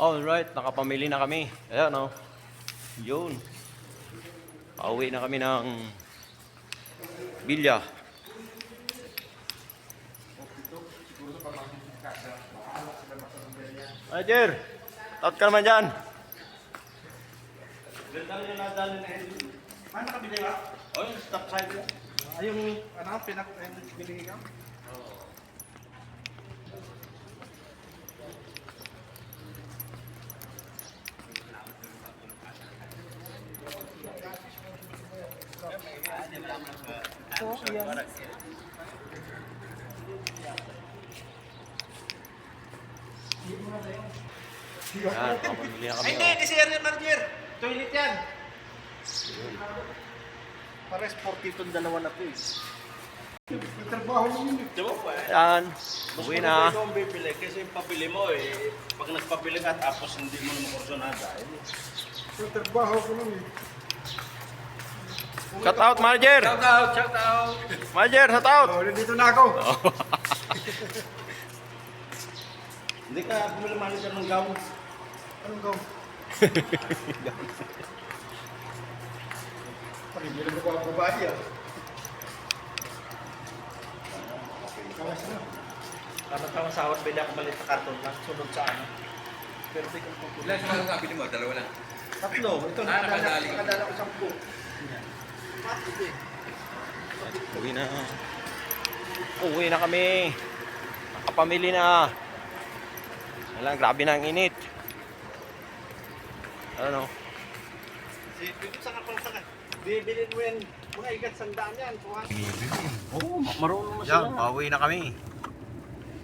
Alright, nakapamili na kami. Ayan o. Yun. Pauwi na kami ng Bilya. Manager, taot ka naman dyan. Ano nakabili ka? Oh, yung stop side. Ay, yung pinakabili ka? Ayan, nakapamili na kami. Ay, hindi, kasi yan yung manager. Toilet yan. Para sporty itong dalawa na to eh. May trabaho mo yun eh. Diba po eh? Ayan, uwi na. Ikaw ang bibili kasi yung papili mo eh. Pag nagpapili ka tapos hindi mo naman kursonada. May trabaho ko lang eh. Shout out, manager. Shout out! Shout out! Manager, shout out. Oh, nandito na ako. Hindi ka bumili manager ng gown. Anong gaw? Pag-ibili mo ko ang babae ah. Kawas na. Tama-tama sahod, pwede ako malit na karton lang. Sunod sa ano. Pero di kong pagkulit. Ilan sa mga kapili mo? Dalawa lang. Tatlo. Ito, nakadali. nakadala ko 10. Uwi na. Uwi na kami. Nakapamili na. Alam, grabe na ang init. Ano? Dito sa kapalsakan. Bibilin mo yan. Mga ikat sandaan yan. Oo, marunong na sila. Pauwi na kami.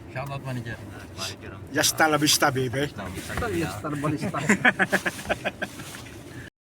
Shoutout manager. Manager. Hasta la vista, baby. Shoutout. Hasta la vista.